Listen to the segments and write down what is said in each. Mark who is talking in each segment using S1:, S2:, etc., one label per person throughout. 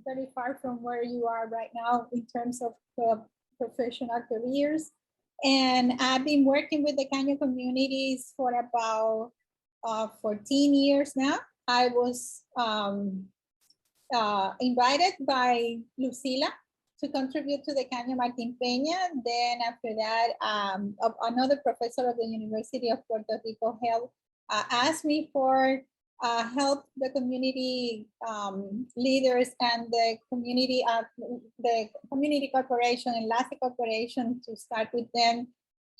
S1: very far from where you are right now in terms of professional careers. And I've been working with the Caño communities for about 14 years now. I was invited by Lucila to contribute to the Caño Martín Peña. Then after that, another professor of the University of Puerto Rico asked me for help the community leaders and the community corporation and ENLACE corporation to start with them,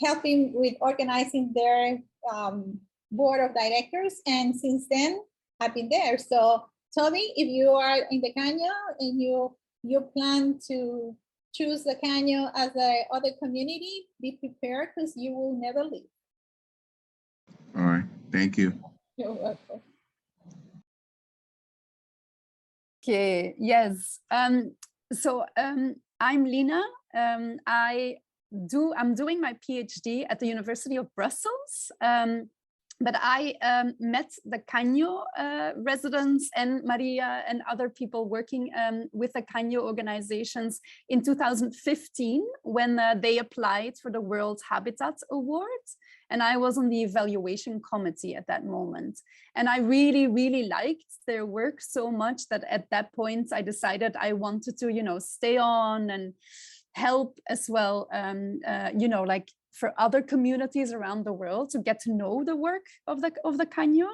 S1: helping with organizing their board of directors. And since then, I've been there. So Toby, if you are in the Caño and you plan to choose the Caño as a other community, be prepared because you will never leave.
S2: All right, thank you.
S1: You're welcome.
S3: Okay, yes. So I'm Lina. I'm doing my PhD at the University of Brussels. But I met the Caño residents and Maria and other people working with the Caño organizations in 2015 when they applied for the World Habitat Award. And I was on the evaluation committee at that moment. And I really, really liked their work so much that at that point I decided I wanted to, stay on and help as well, like for other communities around the world to get to know the work of the Caño.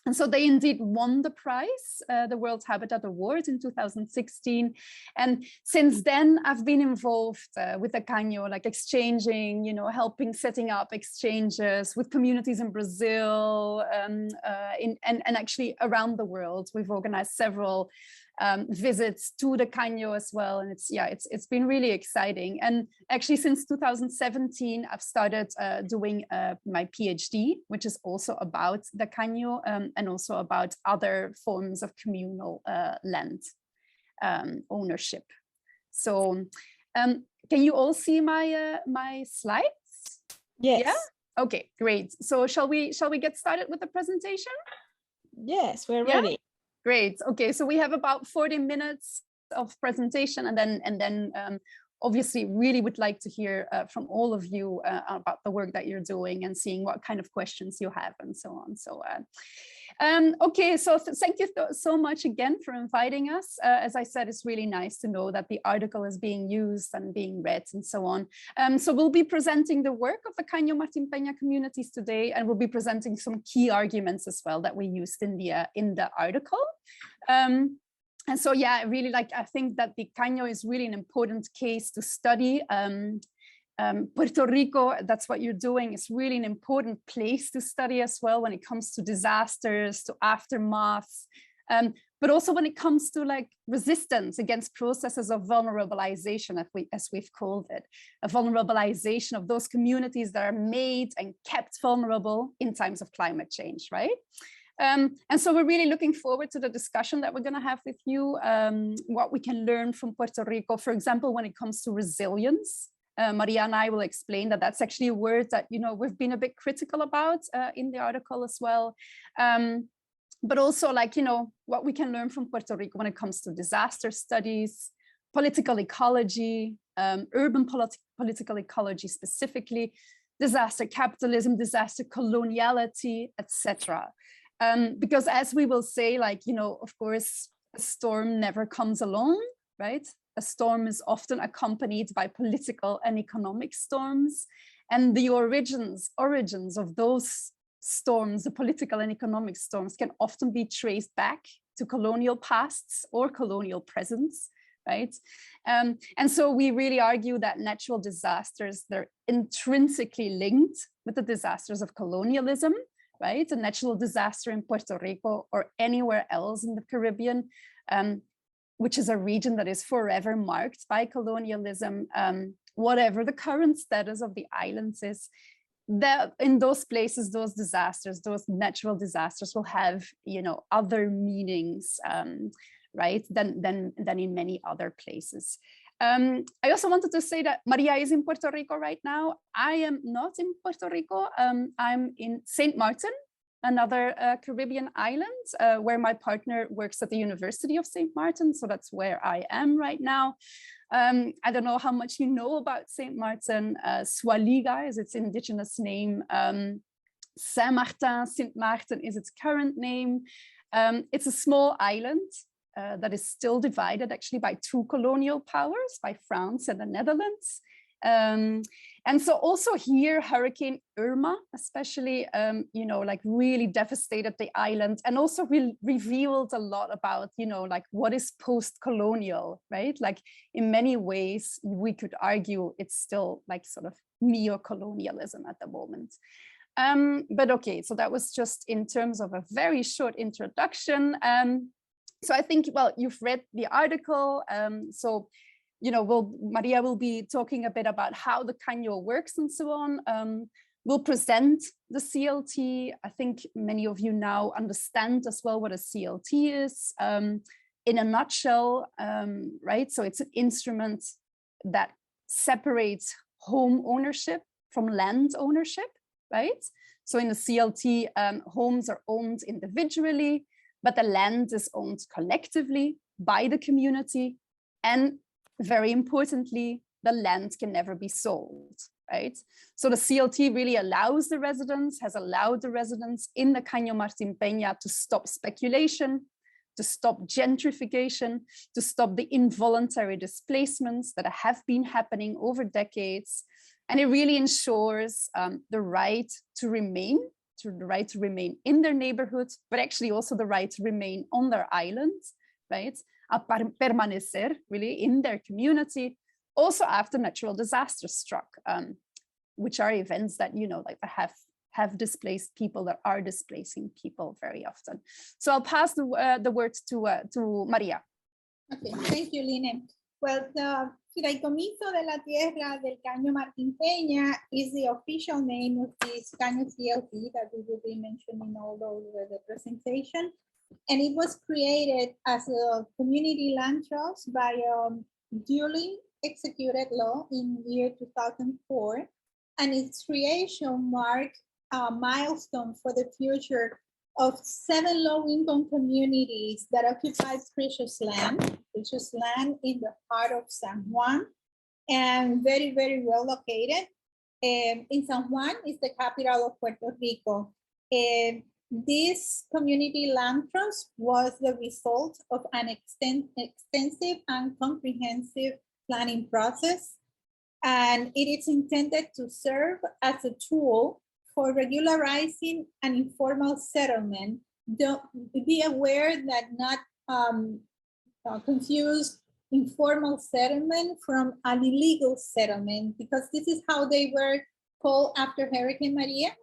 S3: And so they indeed won the prize, the World Habitat Award in 2016. And since then, I've been involved with the Caño, like exchanging, helping setting up exchanges with communities in Brazil and actually around the world. We've organized several visits to the Caño as well, and it's been really exciting. And actually since 2017 I've started doing my PhD, which is also about the Caño and also about other forms of communal land ownership. So can you all see my my slides?
S4: Yes.
S3: Yeah, okay, great. So shall we get started with the presentation?
S4: Yes, we're ready.
S3: Great. Okay, so we have about 40 minutes of presentation, and then obviously really would like to hear from all of you about the work that you're doing and seeing what kind of questions you have and so on. So okay, so thank you so much again for inviting us. As I said, it's really nice to know that the article is being used and being read and so on. So we'll be presenting the work of the Caño Martín Peña communities today, and we'll be presenting some key arguments as well that we used in the article. And so, yeah, I think that the Caño is really an important case to study. Puerto Rico, that's what you're doing, is really an important place to study as well when it comes to disasters, to aftermaths, but also when it comes to like resistance against processes of vulnerabilization, as we've called it, a vulnerabilization of those communities that are made and kept vulnerable in times of climate change, right? And so we're really looking forward to the discussion that we're going to have with you, what we can learn from Puerto Rico, for example, when it comes to resilience. Maria and I will explain that that's actually a word that, we've been a bit critical about in the article as well. But also what we can learn from Puerto Rico when it comes to disaster studies, political ecology, urban political ecology specifically, disaster capitalism, disaster coloniality, etc. Because as we will say, of course, a storm never comes alone, right? A storm is often accompanied by political and economic storms, and the origins of those storms, the political and economic storms, can often be traced back to colonial pasts or colonial presents, right? And so we really argue that natural disasters, they're intrinsically linked with the disasters of colonialism, right? A natural disaster in Puerto Rico or anywhere else in the Caribbean, which is a region that is forever marked by colonialism, whatever the current status of the islands is, that in those places, those disasters, those natural disasters will have, other meanings, right, than in many other places. I also wanted to say that Maria is in Puerto Rico right now. I am not in Puerto Rico. I'm in St. Martin, another Caribbean island where my partner works at the University of St. Martin. So that's where I am right now. I don't know how much you know about St. Martin. Swaliga is its indigenous name. Saint-Martin, St. Martin is its current name. It's a small island that is still divided actually by two colonial powers, by France and the Netherlands. And so also here, Hurricane Irma, especially, you know, like really devastated the island and also revealed a lot about, you know, like what is post-colonial, right? Like in many ways, we could argue it's still like sort of neo-colonialism at the moment. But okay, so that was just in terms of a very short introduction. So I think, well, you've read the article. So, you know, Maria will be talking a bit about how the Caño works and so on. We'll present the CLT. I think many of you now understand as well what a CLT is. In a nutshell, right? So it's an instrument that separates home ownership from land ownership, right? So in the CLT, homes are owned individually, but the land is owned collectively by the community. And very importantly, the land can never be sold, right? So the CLT really allows the residents, has allowed the residents in the Caño Martín Peña to stop speculation, to stop gentrification, to stop the involuntary displacements that have been happening over decades. And it really ensures the right to remain in their neighborhood, but actually also the right to remain on their island, right? A permanecer, really, in their community, also after natural disasters struck, which are events that, you know, like have displaced people, that are displacing people very often. So I'll pass the word to Maria.
S1: Okay, thank you, Line. Well, the Fideicomiso de la Tierra del Caño Martín Peña is the official name of this Caño CLT that we will be mentioning all over the presentation. And it was created as a community land trust by a duly executed law in year 2004. And its creation marked a milestone for the future of 7 low-income communities that occupy precious land in the heart of San Juan, and very, very well located. In San Juan is the capital of Puerto Rico. This community land trust was the result of an extensive and comprehensive planning process, and it is intended to serve as a tool for regularizing an informal settlement. Don't be aware that not confuse informal settlement from an illegal settlement, because this is how they were called after Hurricane Maria.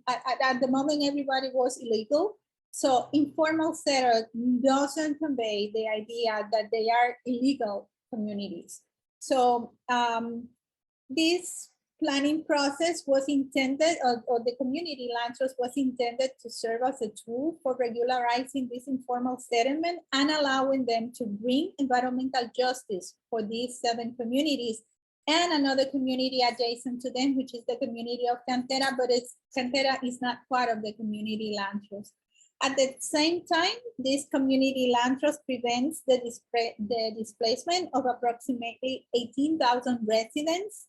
S1: At the moment, everybody was illegal. So informal settlement doesn't convey the idea that they are illegal communities. So this planning process was intended, or the community land trust was intended to serve as a tool for regularizing this informal settlement and allowing them to bring environmental justice for these 7 communities and another community adjacent to them, which is the community of Cantera, but Cantera is not part of the community land trust. At the same time, this community land trust prevents the displacement of approximately 18,000 residents.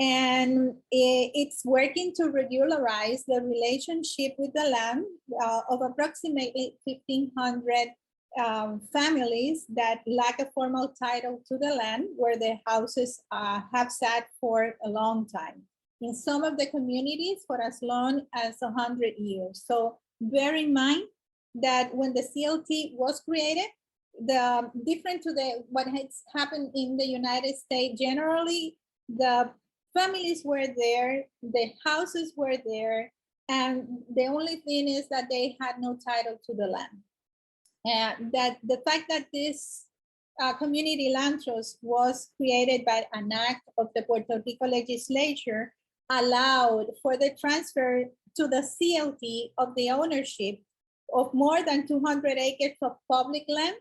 S1: And it's working to regularize the relationship with the land of approximately 1,500 families that lack a formal title to the land, where their houses have sat for a long time. In some of the communities for as long as 100 years. So bear in mind that when the CLT was created, the different to what has happened in the United States, generally the families were there, the houses were there, and the only thing is that they had no title to the land. And that the fact that this community land trust was created by an act of the Puerto Rico legislature allowed for the transfer to the CLT of the ownership of more than 200 acres of public land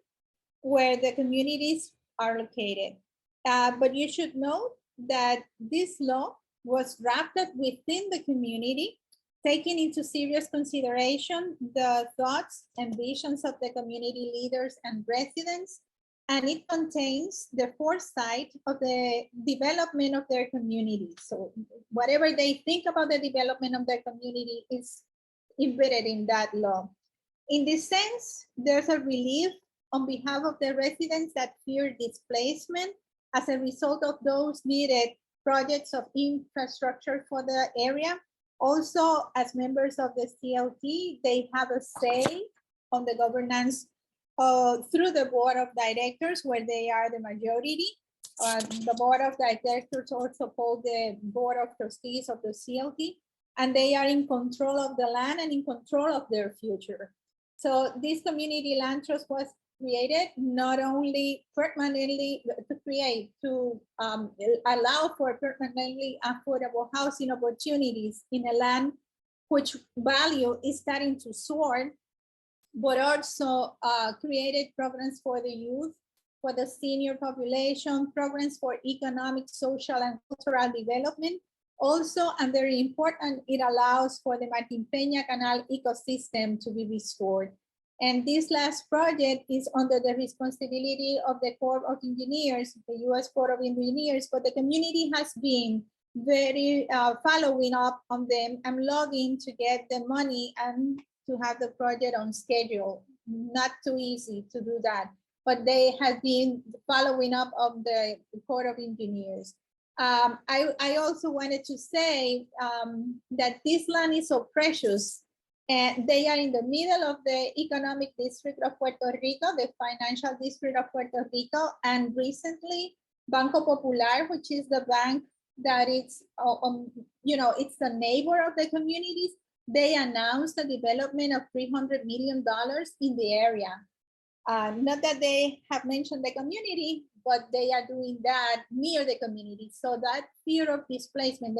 S1: where the communities are located. But you should know that this law was drafted within the community, taking into serious consideration the thoughts and visions of the community leaders and residents, and it contains the foresight of the development of their community. So whatever they think about the development of their community is embedded in that law. In this sense, there's a relief on behalf of the residents that fear displacement as a result of those needed projects of infrastructure for the area. Also, as members of the CLT, they have a say on the governance through the board of directors, where they are the majority. The board of directors also called the board of trustees of the CLT, and they are in control of the land and in control of their future. So this community land trust was created not only permanently to allow for permanently affordable housing opportunities in a land which value is starting to soar, but also created programs for the youth, for the senior population, programs for economic, social, and cultural development. Also, and very important, it allows for the Martin Pena Canal ecosystem to be restored. And this last project is under the responsibility of the Corps of Engineers, the US Corps of Engineers, but the community has been very following up on them and logging to get the money and to have the project on schedule. Not too easy to do that, but they have been following up on the Corps of Engineers. I also wanted to say that this land is so precious, and they are in the middle of the economic district of Puerto Rico, the financial district of Puerto Rico, and recently Banco Popular, which is the bank that it's, it's the neighbor of the communities, they announced the development of $300 million in the area. Not that they have mentioned the community, but they are doing that near the community. So that fear of displacement,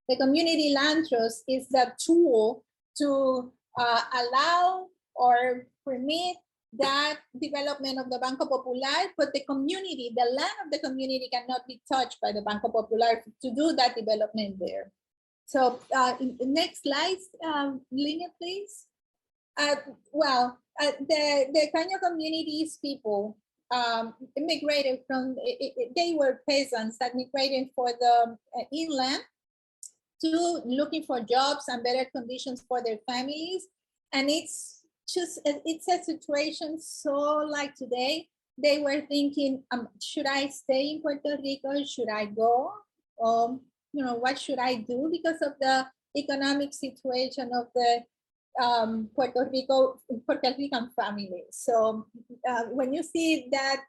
S1: the community land trust is the tool to allow or permit that development of the Banco Popular, but the community, the land of the community cannot be touched by the Banco Popular to do that development there. So next slide, Lina, please. The Caño community's people immigrated from, they were peasants that migrated for the inland to looking for jobs and better conditions for their families. And it's a situation so like today, they were thinking, should I stay in Puerto Rico? Should I go? What should I do because of the economic situation of the Puerto Rican family. So when you see that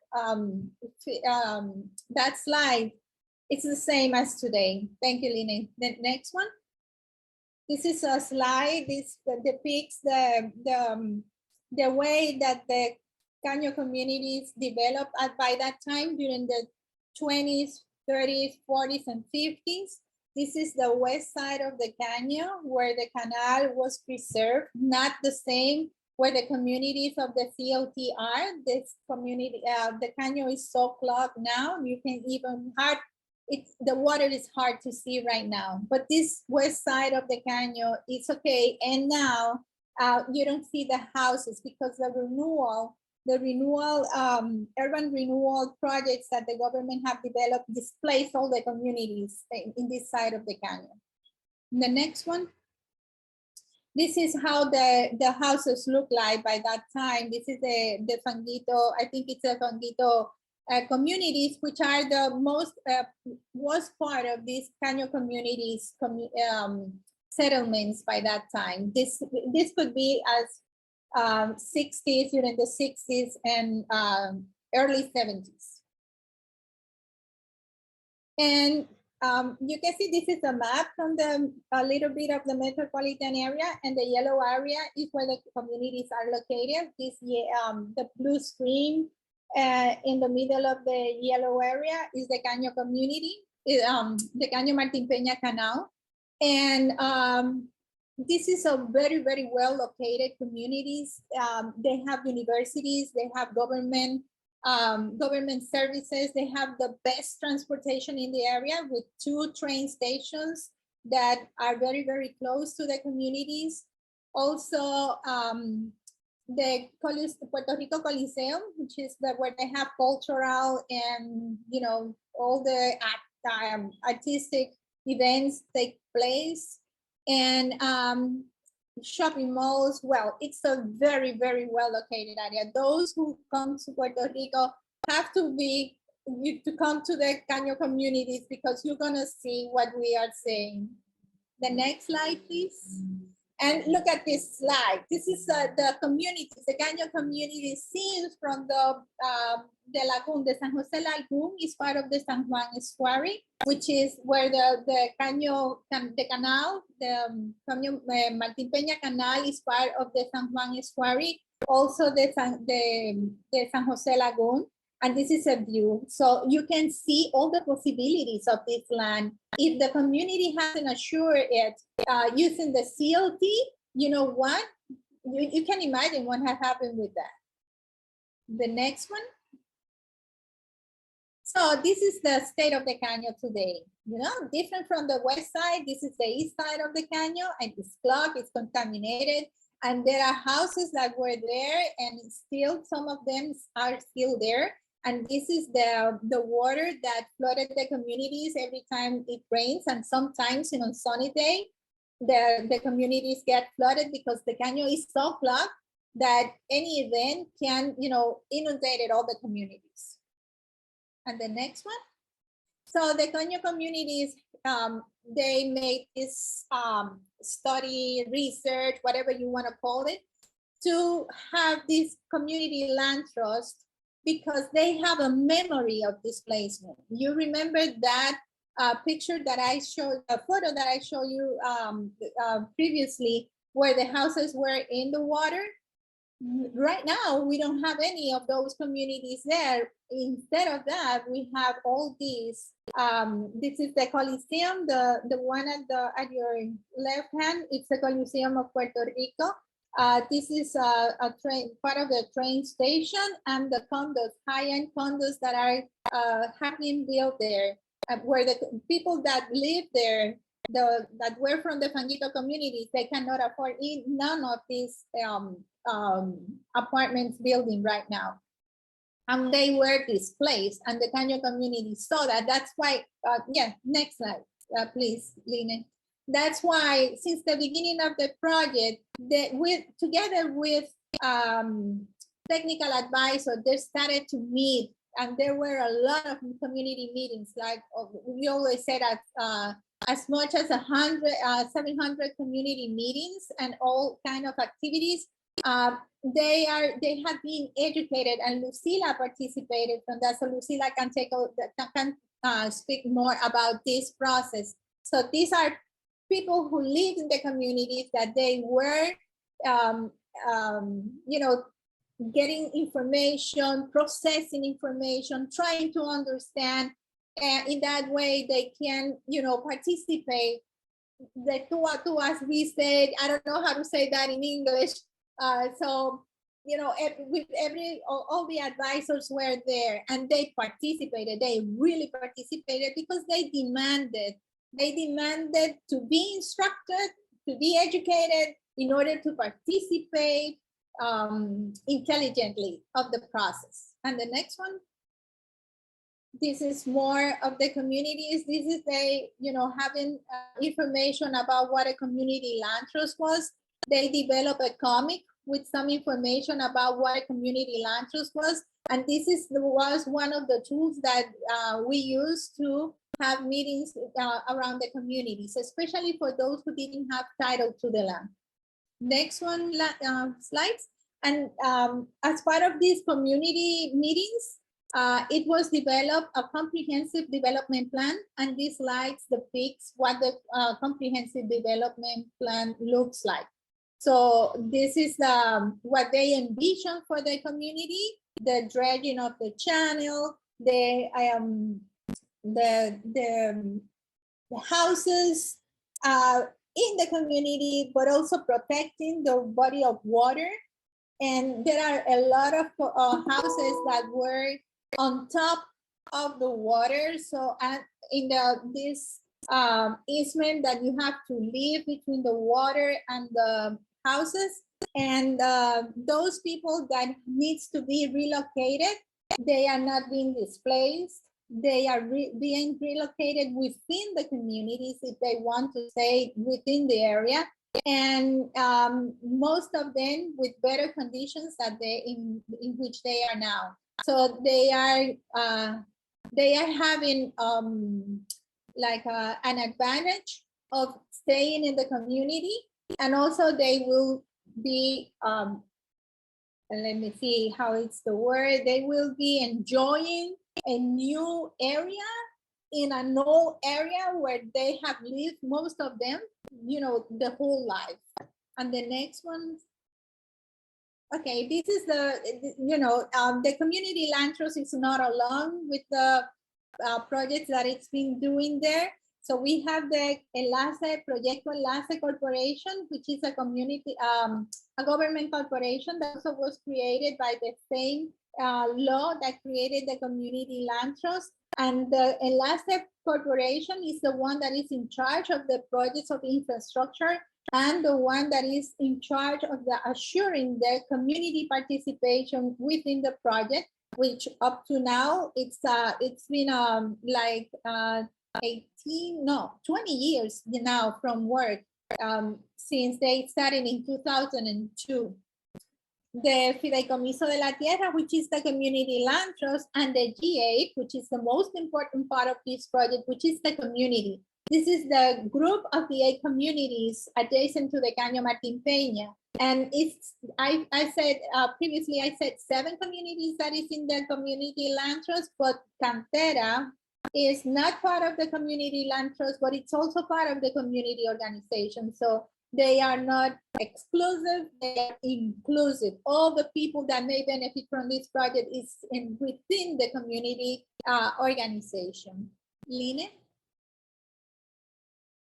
S1: that slide, it's the same as today. Thank you, Lina. The next one. This is a slide. This depicts the way that the Caño communities developed by that time during the 20s, 30s, 40s, and 50s. This is the west side of the Caño where the canal was preserved, not the same where the communities of the CLT are. This community, the Caño is so clogged now, you can even the water is hard to see right now. But this west side of the Caño, it's okay. And now you don't see the houses because the urban renewal projects that the government have developed displace all the communities in this side of the Caño. The next one. This is how the houses look like by that time. This is the Fanguito, I think it's a Fanguito communities, which are the most, was part of these Caño communities settlements by that time. This could be as 60s, during the 60s and early 70s. And you can see this is a map from a little bit of the metropolitan area, and the yellow area is where the communities are located. This the blue screen in the middle of the yellow area is the Caño community, the Caño Martín Peña Canal. And this is a very, very well located communities. They have universities, they have government services, they have the best transportation in the area with 2 train stations that are very, very close to the communities. Also, the Puerto Rico Coliseum, which is where they have cultural and, you know, all the artistic events take place. And shopping malls, well, it's a very, very well located area. Those who come to Puerto Rico have to come to the Caño communities, because you're gonna see what we are saying. The next slide, please. And look at this slide. This is the communities, the Caño community seen from the lagoon. The San Jose Lagoon is part of the San Juan Square, which is where the Caño, the canal, the Caño Martín Peña canal is part of the San Juan Square. Also the San Jose Lagoon. And this is a view. So you can see all the possibilities of this land. If the community hasn't assured it using the CLT, you know what? You can imagine what has happened with that. The next one. So this is the state of the Caño today. You know, different from the west side. This is the east side of the Caño, and it's clogged, it's contaminated. And there are houses that were there, and still some of them are still there. And this is the water that flooded the communities every time it rains. And sometimes, on a sunny day, the communities get flooded because the Caño is so clogged that any event can, inundate all the communities. And the next one. So the Caño communities, they made this study, research, whatever you want to call it, to have this community land trust, because they have a memory of displacement. You remember that picture that I showed, a photo that I showed you previously, where the houses were in the water? Right now, we don't have any of those communities there. Instead of that, we have all these. This is the Coliseum, the one at your left hand. It's the Coliseum of Puerto Rico. This is a train, part of the train station, and the condos, high-end condos that are have been built there, where the people that live there, that were from the Fanguito communities, they cannot afford none of these apartments building right now. And they were displaced, and the Caño community saw that. That's why, yeah, next slide, please, Lina. That's why, since the beginning of the project, together with technical advisors, they started to meet, and there were a lot of community meetings. Like we always said, as much as 700 community meetings and all kind of activities. They have been educated, and Lucila participated from that. So Lucila can speak more about this process. So these are people who live in the communities, that they were, getting information, processing information, trying to understand, and in that way they can, participate. The to as we said, I don't know how to say that in English. So, with all the advisors were there, and they participated. They really participated because they demanded to be instructed, to be educated in order to participate intelligently of the process. And the next one. This is more of the communities. This is having information about what a community land trust was. They developed a comic with some information about what a community land trust was. And this was one of the tools that we used to have meetings around the communities, especially for those who didn't have title to the land. Next one, slides. And as part of these community meetings, it was developed a comprehensive development plan, and this slides depicts what the comprehensive development plan looks like. So this is what they envision for the community: the dredging of the channel, the houses in the community, but also protecting the body of water. And there are a lot of houses that were on top of the water. So in this easement that you have to leave between the water and the houses. And those people that needs to be relocated, they are not being displaced. They are being relocated within the communities if they want to stay within the area. And most of them with better conditions that they in which they are now. So they are having like an advantage of staying in the community, and also they will be let me see how it's the word, they will be enjoying a new area in an old area where they have lived, most of them, you know, the whole life. And the next one, okay, this is the, you know, the community land trust is not alone with the projects that it's been doing there. So we have the ENLACE, Proyecto ENLACE Corporation, which is a community, a government corporation that also was created by the same law that created the community land trust. And the ENLACE Corporation is the one that is in charge of the projects of infrastructure and the one that is in charge of the assuring the community participation within the project, which up to now, it's been like 20 years now from work since they started in 2002. The Fideicomiso de la Tierra, which is the community land trust, and the G8, which is the most important part of this project, which is the community. This is the group of the 8 communities adjacent to the Caño Martín Peña. And it's, I said previously, I said 7 communities that is in the community land trust, but Cantera is not part of the community land trust, but it's also part of the community organization. So they are not exclusive, they are inclusive. All the people that may benefit from this project is within the community organization. Line?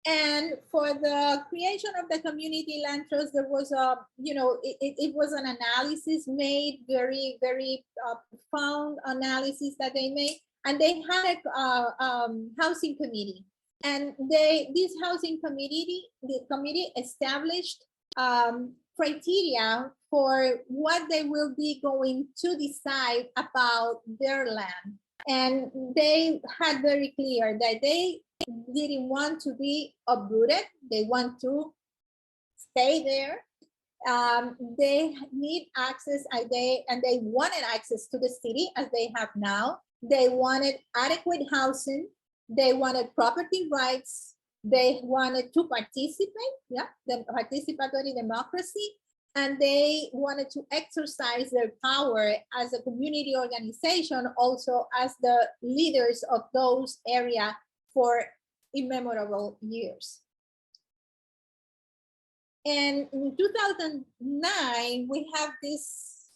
S1: And for the creation of the community land trust, there was a, you know, it was an analysis made, very, very profound analysis that they made. And they had a housing committee. And this housing committee, the committee established criteria for what they will be going to decide about their land. And they had very clear that they didn't want to be uprooted. They want to stay there. They need access, and they wanted access to the city as they have now. They wanted adequate housing. They wanted property rights. They wanted to participate, the participatory democracy. And they wanted to exercise their power as a community organization, also as the leaders of those areas for immemorable years. And in 2009, we have this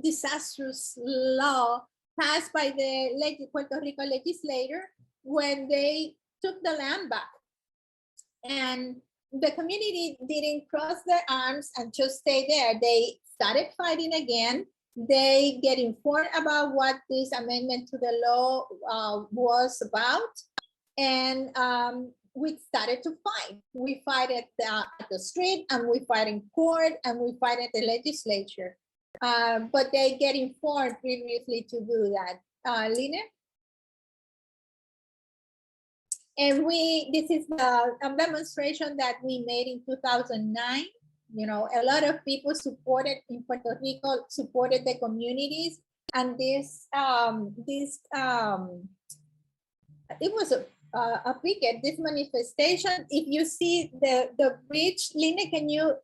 S1: disastrous law passed by the Puerto Rico legislator when they took the land back. And the community didn't cross their arms and just stay there. They started fighting again. They get informed about what this amendment to the law was about. And we started to fight. We fight at the street, and we fight in court, and we fight at the legislature. But they get informed previously to do that. Lina? And this is a demonstration that we made in 2009. You know, a lot of people supported in Puerto Rico, supported the communities. And this, it was a picket, this manifestation. If you see the bridge, Lina, can you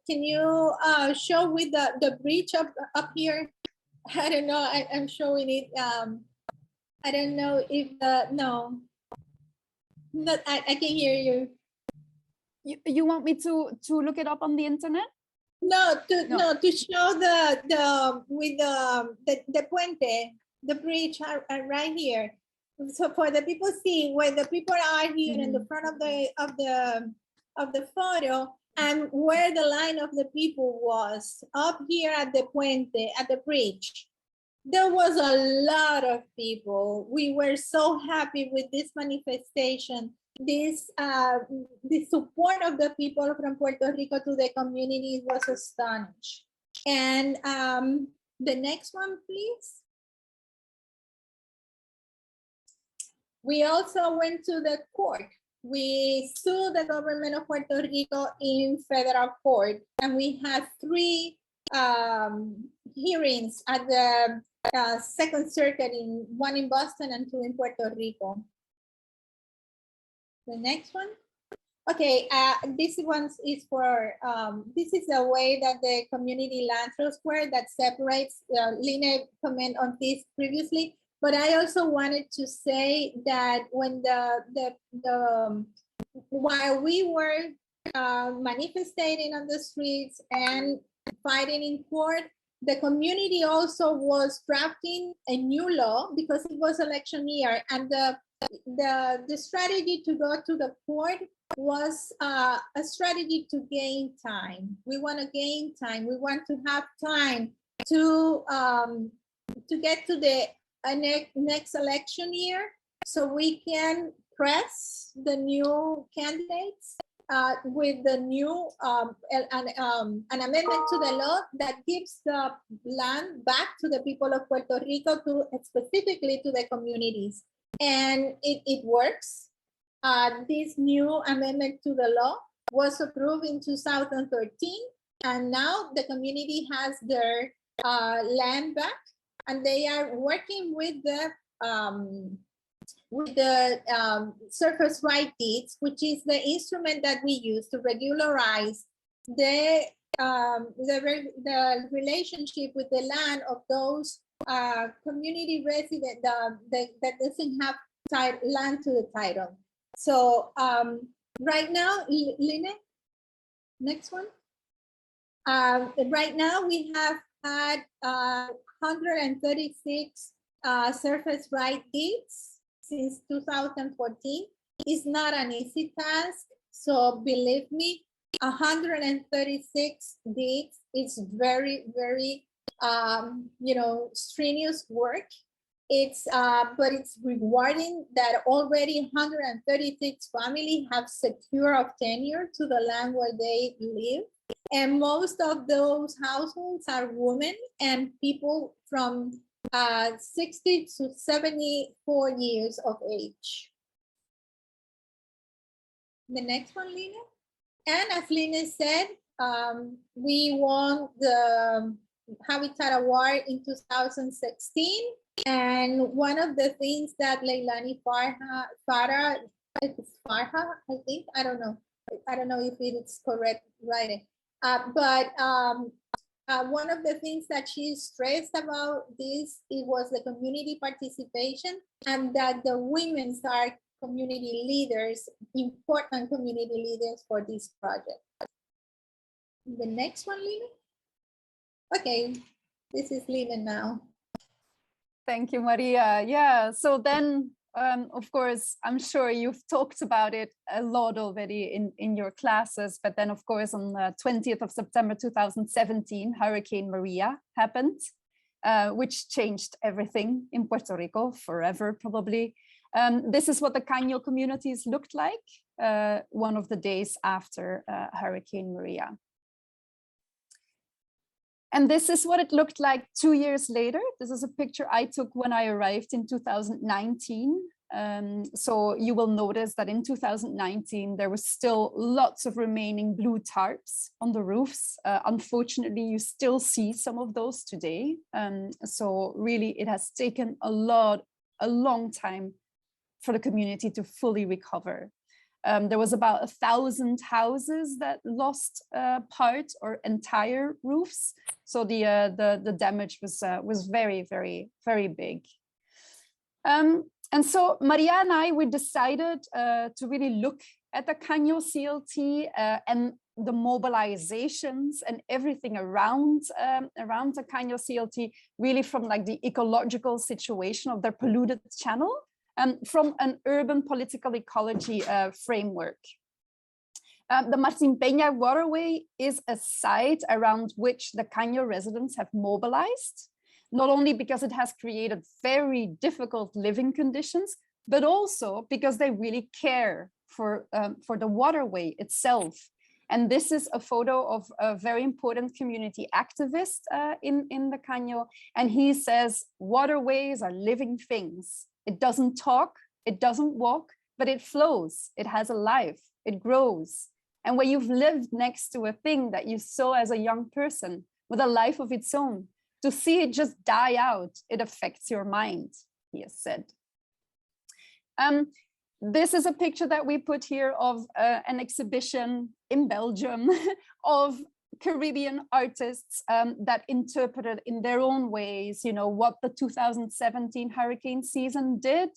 S1: show with the bridge up here? I don't know, I'm showing it. I don't know if, no. But I can hear you.
S3: You want me to look it up on the internet?
S1: No, to show the puente, the bridge are right here. So for the people see where the people are here in the front of the photo, and where the line of the people was up here at the puente, at the bridge. there was a lot of people. We were so happy with this manifestation. This the support of the people from Puerto Rico to the community was astonishing. And the next one, please. We also went to the court. We sued the government of Puerto Rico in federal court, and we had 3 hearings at the Second Circuit, one in Boston and 2 in Puerto Rico. The next one. Okay, this one is for, this is the way that the community land trust square that separates, Lina comment on this previously, but I also wanted to say that when while we were manifesting on the streets and fighting in court, the community also was drafting a new law because it was election year, and the strategy to go to the court was a strategy to gain time. We want to gain time. We want to have time to get to the next election year, so we can press the new candidates with the new an amendment to the law that gives the land back to the people of Puerto Rico, to specifically to the communities. And it works. This new amendment to the law was approved in 2013, and now the community has their land back, and they are working with the surface right deeds, which is the instrument that we use to regularize the relationship with the land of those community residents that doesn't have land to the title. So right now, Lina, next one. Right now we have had 136 surface right deeds since 2014. It's not an easy task, so believe me, 136 deeds is very, very strenuous work. It's but it's rewarding that already 136 families have secure of tenure to the land where they live, and most of those households are women and people from 60 to 74 years of age. The next one, Lina. And as Lina said, we won the Habitat Award in 2016. And one of the things that Leilani Farha, I think, I don't know if it is correct writing, but one of the things that she stressed about this, it was the community participation, and that the women are community leaders, important community leaders for this project. The next one, Lina. Okay, this is Lina now.
S3: Thank you, Maria. Yeah, so then, of course, I'm sure you've talked about it a lot already in your classes, but then, of course, on the 20th of September 2017, Hurricane Maria happened, which changed everything in Puerto Rico forever, probably. This is what the Caño communities looked like one of the days after Hurricane Maria. And this is what it looked like 2 years later. This is a picture I took when I arrived in 2019. So you will notice that in 2019, there was still lots of remaining blue tarps on the roofs. Unfortunately, you still see some of those today. So really, it has taken a long time for the community to fully recover. There was about 1,000 houses that lost part or entire roofs. So the damage was very, very, very big. And so Maria and I, we decided to really look at the Caño CLT and the mobilizations and everything around the Caño CLT, really from like the ecological situation of their polluted channel, from an urban political ecology framework. The Martin Pena waterway is a site around which the Caño residents have mobilized. not only because it has created very difficult living conditions, but also because they really care for the waterway itself. And this is a photo of a very important community activist in the Caño. And he says, waterways are living things. It doesn't talk, it doesn't walk, but it flows. It has a life, it grows. And when you've lived next to a thing that you saw as a young person with a life of its own, to see it just die out, it affects your mind, he has said. This is a picture that we put here of an exhibition in Belgium of Caribbean artists that interpreted in their own ways, you know, what the 2017 hurricane season did.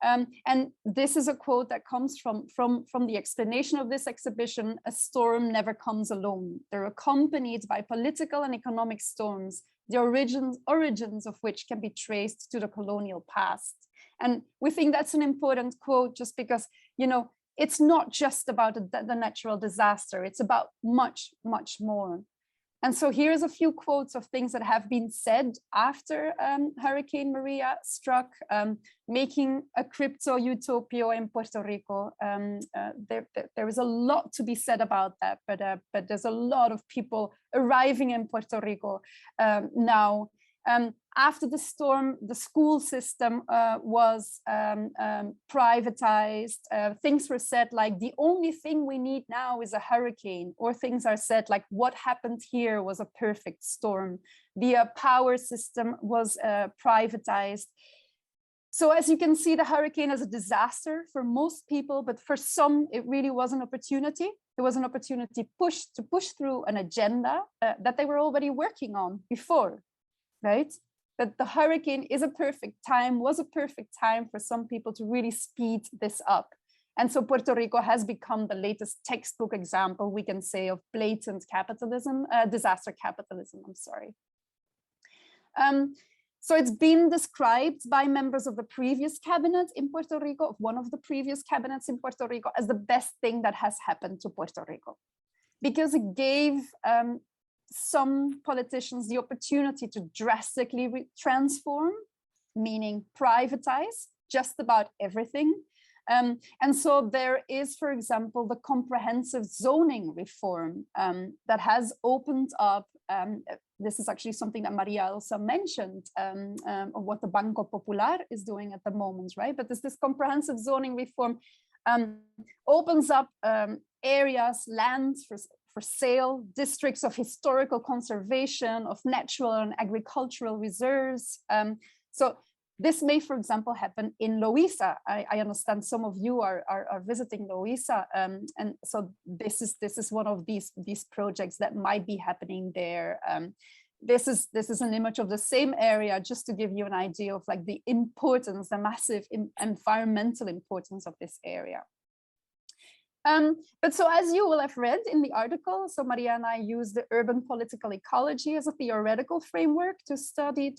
S3: And this is a quote that comes from the explanation of this exhibition: a storm never comes alone. They're accompanied by political and economic storms, the origins of which can be traced to the colonial past. And we think that's an important quote just because, you know, it's not just about the natural disaster, it's about much, much more. And so here's a few quotes of things that have been said after Hurricane Maria struck, making a crypto utopia in Puerto Rico. There is a lot to be said about that, but there's a lot of people arriving in Puerto Rico now. After the storm, the school system was privatized. Things were said like, the only thing we need now is a hurricane, or things are said like, what happened here was a perfect storm. The power system was privatized. So as you can see, the hurricane is a disaster for most people, but for some, it really was an opportunity. It was an opportunity to push through an agenda that they were already working on before, right? That the hurricane was a perfect time for some people to really speed this up. And so Puerto Rico has become the latest textbook example, we can say, of blatant capitalism, disaster capitalism, I'm sorry. So it's been described by members of the previous cabinet in Puerto Rico, of one of the previous cabinets in Puerto Rico, as the best thing that has happened to Puerto Rico, because it gave some politicians the opportunity to drastically transform, meaning privatize just about everything. And so there is, for example, the comprehensive zoning reform that has opened up. This is actually something that Maria also mentioned of what the Banco Popular is doing at the moment, right? But this comprehensive zoning reform opens up areas, lands for sale, districts of historical conservation, of natural and agricultural reserves. So this may, for example, happen in Loíza. I understand some of you are visiting Loíza, and so this is one of these projects that might be happening there. This is an image of the same area, just to give you an idea of like the importance, the massive environmental importance of this area. But so as you will have read in the article, so Maria and I use the urban political ecology as a theoretical framework to study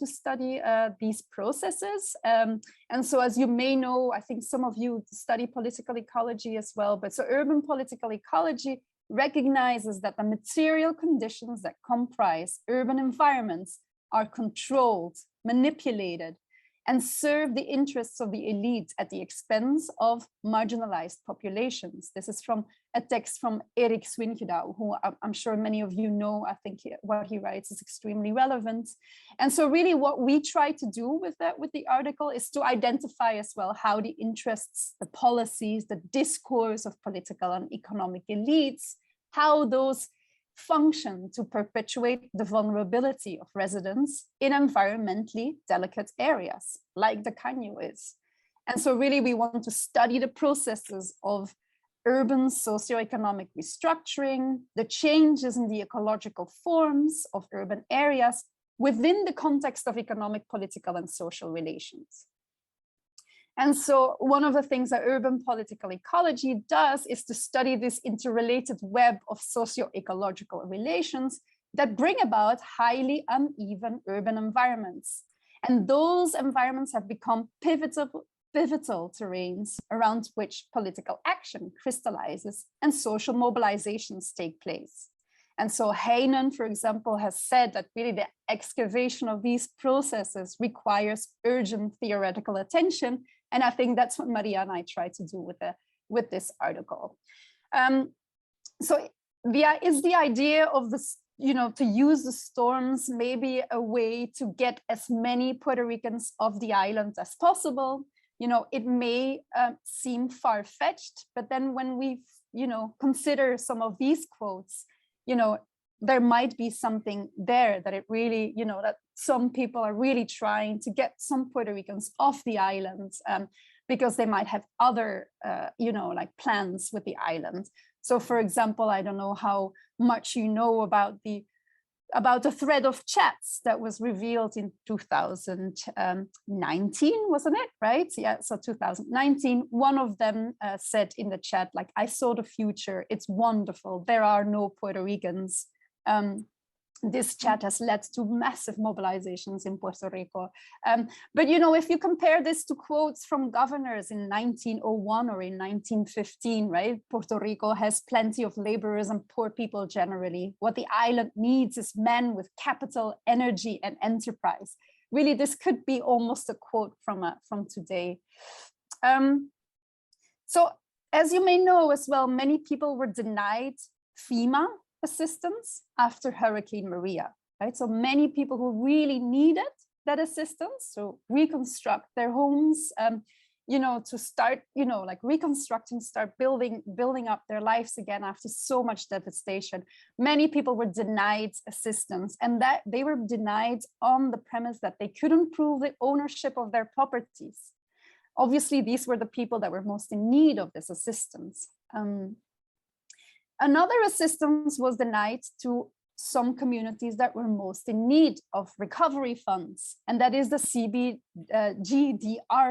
S3: these processes. And so as you may know, I think some of you study political ecology as well, but so urban political ecology recognizes that the material conditions that comprise urban environments are controlled, manipulated, and serve the interests of the elite at the expense of marginalized populations. This is from a text from Erik Swingedouw, who I'm sure many of you know. I think what he writes is extremely relevant. And so really what we try to do with the article is to identify as well how the interests, the policies, the discourse of political and economic elites, how those function to perpetuate the vulnerability of residents in environmentally delicate areas, like the Caño is. And so really we want to study the processes of urban socioeconomic restructuring, the changes in the ecological forms of urban areas within the context of economic, political, and social relations. And so one of the things that urban political ecology does is to study this interrelated web of socio-ecological relations that bring about highly uneven urban environments. And those environments have become pivotal terrains around which political action crystallizes and social mobilizations take place. And so Heynen, for example, has said that really the excavation of these processes requires urgent theoretical attention. And I think that's what Maria and I try to do with this article. So is the idea of this, to use the storms maybe a way to get as many Puerto Ricans off the island as possible? It may seem far-fetched, but then when we, consider some of these quotes, there might be something there that it really, that some people are really trying to get some Puerto Ricans off the island because they might have other, like plans with the island. So for example, I don't know how much you know about the thread of chats that was revealed in 2019, wasn't it? Right? Yeah, so 2019, one of them said in the chat, like, I saw the future, it's wonderful, there are no Puerto Ricans. This chat has led to massive mobilizations in Puerto Rico. But if you compare this to quotes from governors in 1901 or in 1915, right? Puerto Rico has plenty of laborers and poor people generally. What the island needs is men with capital, energy, and enterprise. Really, this could be almost a quote from today. So as you may know as well, many people were denied FEMA assistance after Hurricane Maria, right? So many people who really needed that assistance to reconstruct their homes, to start, like reconstructing, start building up their lives again after so much devastation. Many people were denied assistance, and that they were denied on the premise that they couldn't prove the ownership of their properties. Obviously, these were the people that were most in need of this assistance. Another assistance was denied to some communities that were most in need of recovery funds, and that is the CBGDR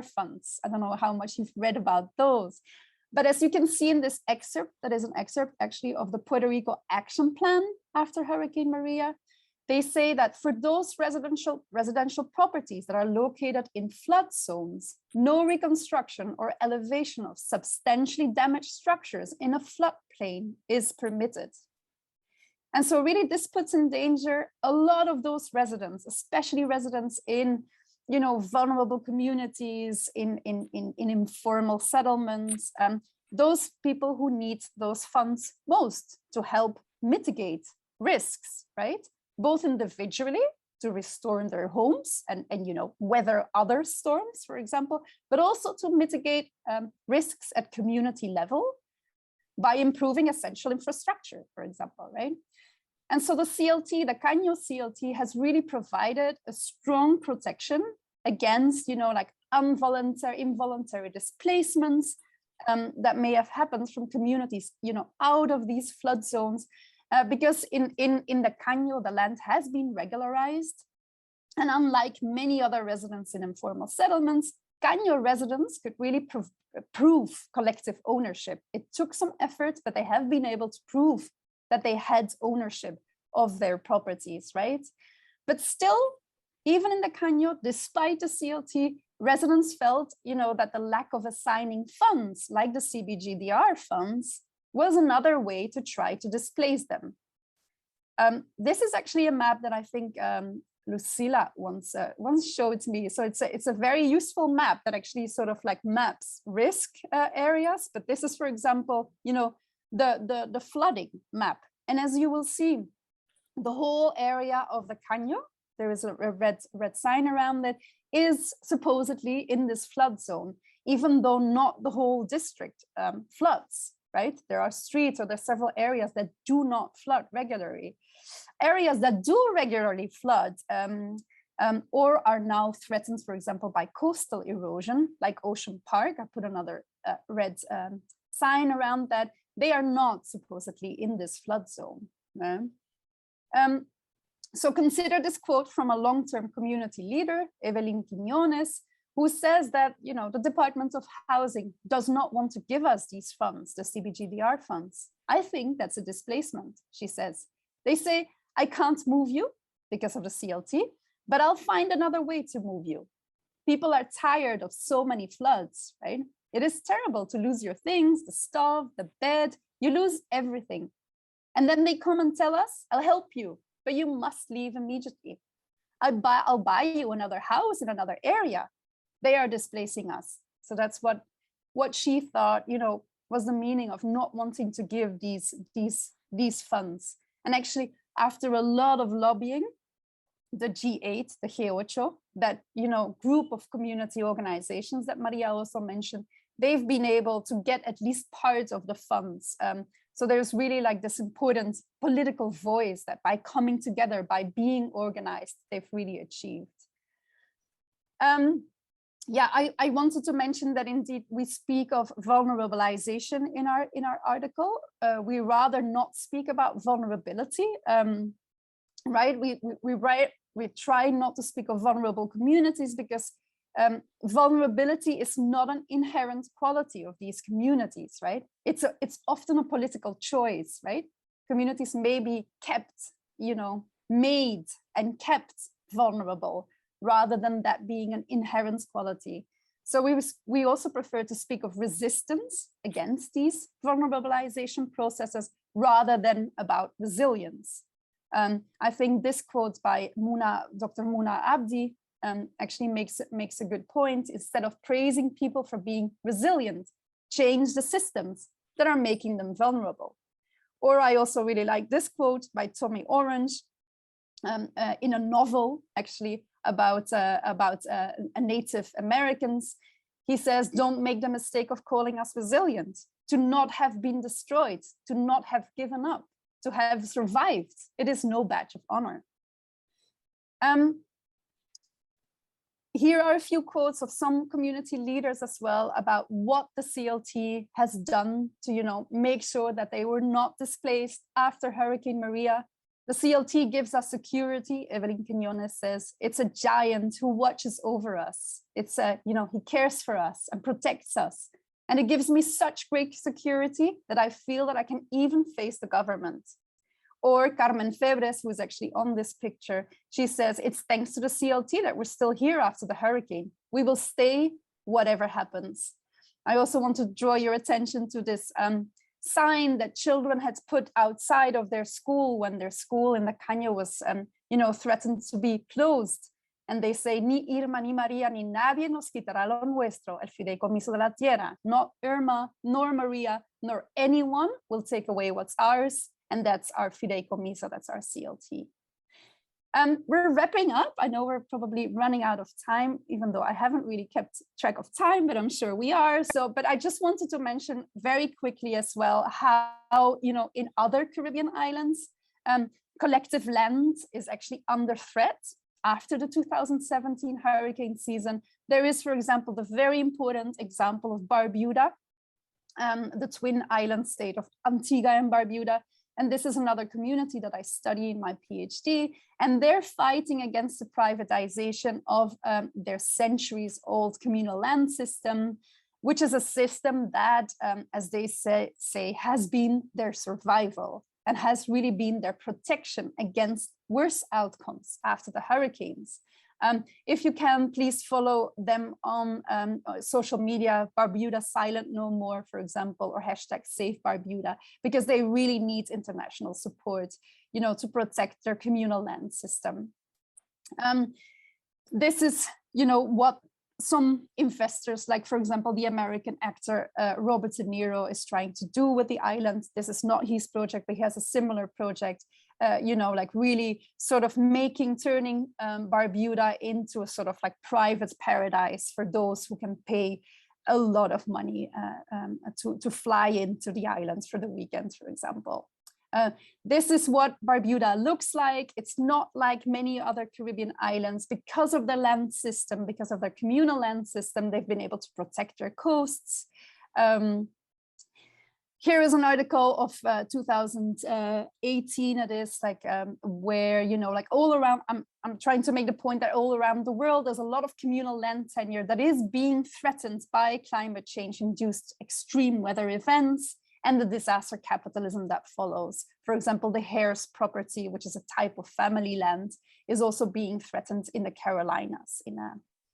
S3: funds. I don't know how much you've read about those, but as you can see in this excerpt, that is an excerpt actually of the Puerto Rico Action Plan after Hurricane Maria. They say that for those residential properties that are located in flood zones, no reconstruction or elevation of substantially damaged structures in a floodplain is permitted. And so really this puts in danger a lot of those residents, especially residents in vulnerable communities, in informal settlements, those people who need those funds most to help mitigate risks, right? Both individually to restore their homes and weather other storms, for example, but also to mitigate risks at community level by improving essential infrastructure, for example, right? And so the CLT, the Caño CLT, has really provided a strong protection against, like involuntary displacements that may have happened from communities, out of these flood zones. Because in the Caño, the land has been regularized. And unlike many other residents in informal settlements, Caño residents could really prove collective ownership. It took some effort, but they have been able to prove that they had ownership of their properties, right? But still, even in the Caño, despite the CLT, residents felt, that the lack of assigning funds, like the CBGDR funds, was another way to try to displace them. This is actually a map that I think Lucila once showed me. So it's a very useful map that actually sort of like maps risk areas. But this is, for example, the flooding map. And as you will see, the whole area of the Caño, there is a red sign around it, is supposedly in this flood zone, even though not the whole district floods. Right? There are streets or there's several areas that do not flood regularly. Areas that do regularly flood or are now threatened, for example, by coastal erosion, like Ocean Park. I put another red sign around that. They are not supposedly in this flood zone. No? So consider this quote from a long-term community leader, Evelyn Quiñones, who says that the Department of Housing does not want to give us these funds, the CBGDR funds. I think that's a displacement, she says. They say, I can't move you because of the CLT, but I'll find another way to move you. People are tired of so many floods, right? It is terrible to lose your things, the stove, the bed, you lose everything. And then they come and tell us, I'll help you, but you must leave immediately. I'll buy you another house in another area. They are displacing us. So that's what she thought, you know, was the meaning of not wanting to give these funds. And actually, after a lot of lobbying, the G8, the G8, that, you know, group of community organizations that Maria also mentioned, they've been able to get at least part of the funds. So there's really like this important political voice that by coming together, by being organized, they've really achieved. Yeah, I wanted to mention that indeed we speak of vulnerabilization in our article. We rather not speak about vulnerability, right? We try not to speak of vulnerable communities because vulnerability is not an inherent quality of these communities, right? It's often a political choice, right? Communities may be kept, you know, made and kept vulnerable rather than that being an inherent quality. So we also prefer to speak of resistance against these vulnerabilization processes rather than about resilience. I think this quote by Dr. Muna Abdi actually makes a good point. Instead of praising people for being resilient, change the systems that are making them vulnerable. Or I also really like this quote by Tommy Orange in a novel, actually, about Native Americans. He says, don't make the mistake of calling us resilient. To not have been destroyed, to not have given up, to have survived, it is no badge of honor. Here are a few quotes of some community leaders as well about what the CLT has done to, you know, make sure that they were not displaced after Hurricane Maria. The CLT gives us security. Evelyn Quiñones says, it's a giant who watches over us. It's a, you know, he cares for us and protects us. And it gives me such great security that I feel that I can even face the government. Or Carmen Febres, who is actually on this picture, she says, it's thanks to the CLT that we're still here after the hurricane. We will stay whatever happens. I also want to draw your attention to this sign that children had put outside of their school when their school in the Caño was, you know, threatened to be closed. And they say, ni Irma, ni María, ni nadie nos quitará lo nuestro, el Fideicomiso de la Tierra. Not Irma, nor Maria, nor anyone will take away what's ours. And that's our Fideicomiso, that's our CLT. We're wrapping up. I know we're probably running out of time, even though I haven't really kept track of time, but I'm sure we are. So, but I just wanted to mention very quickly as well how, you know, in other Caribbean islands, collective land is actually under threat after the 2017 hurricane season. There is, for example, the very important example of Barbuda, the twin island state of Antigua and Barbuda. And this is another community that I study in my PhD, and they're fighting against the privatization of their centuries-old communal land system, which is a system that, as they say, has been their survival and has really been their protection against worse outcomes after the hurricanes. If you can, please follow them on social media, Barbuda Silent No More, for example, or hashtag Save Barbuda, because they really need international support, you know, to protect their communal land system. This is, you know, what some investors, like, for example, the American actor Robert De Niro is trying to do with the island. This is not his project, but he has a similar project, you know, like really sort of turning Barbuda into a sort of like private paradise for those who can pay a lot of money to fly into the islands for the weekends, for example. This is what Barbuda looks like. It's not like many other Caribbean islands because of their land system, because of their communal land system. They've been able to protect their coasts. Here is an article of 2018. It is like where, you know, like all around, I'm trying to make the point that all around the world, there's a lot of communal land tenure that is being threatened by climate change induced extreme weather events and the disaster capitalism that follows. For example, the Hare's property, which is a type of family land, is also being threatened in the Carolinas, in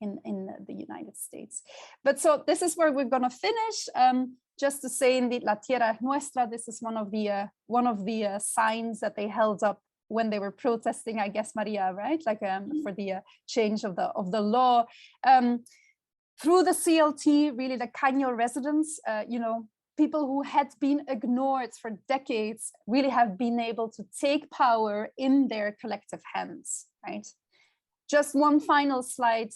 S3: in the United States. But so this is where we're going to finish. Just to say, indeed, La Tierra es nuestra. This is one of the signs that they held up when they were protesting, I guess, Maria, right? Like for the change of the law. Through the CLT, really the Caño residents, you know, people who had been ignored for decades really have been able to take power in their collective hands, right? Just one final slide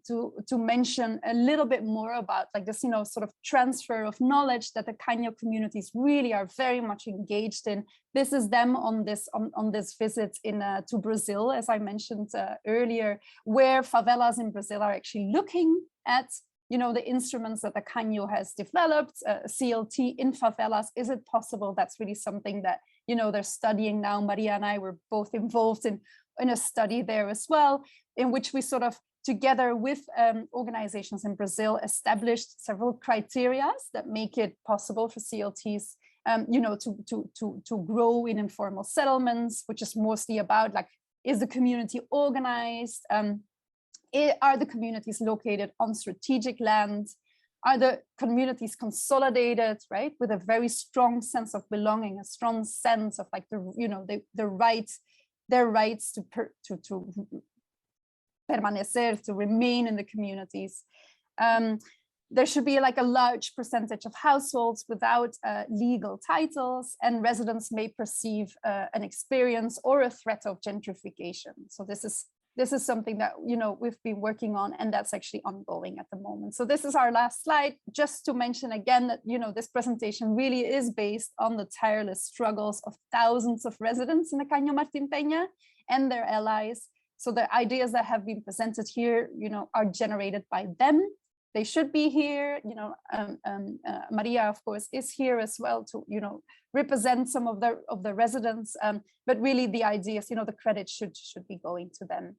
S3: to mention a little bit more about like this, you know, sort of transfer of knowledge that the Caño communities really are very much engaged in. This is them on this visit to Brazil, as I mentioned earlier, where favelas in Brazil are actually looking at, you know, the instruments that the Caño has developed, CLT in favelas. Is it possible? That's really something that, you know, they're studying now. Maria and I were both involved in a study there as well, in which we sort of, together with organizations in Brazil, established several criteria that make it possible for CLTs, you know, to grow in informal settlements, which is mostly about like, is the community organized? Are the communities located on strategic land? Are the communities consolidated, right, with a very strong sense of belonging, a strong sense of like the, you know, their rights to permanecer, to remain in the communities. There should be like a large percentage of households without legal titles, and residents may perceive an experience or a threat of gentrification. So this is something that, you know, we've been working on, and that's actually ongoing at the moment. So this is our last slide, just to mention again that, you know, this presentation really is based on the tireless struggles of thousands of residents in the Caño Martín Peña and their allies. So the ideas that have been presented here, you know, are generated by them. They should be here, you know, Maria, of course, is here as well to, you know, represent some of the residents, but really the ideas, you know, the credit should be going to them.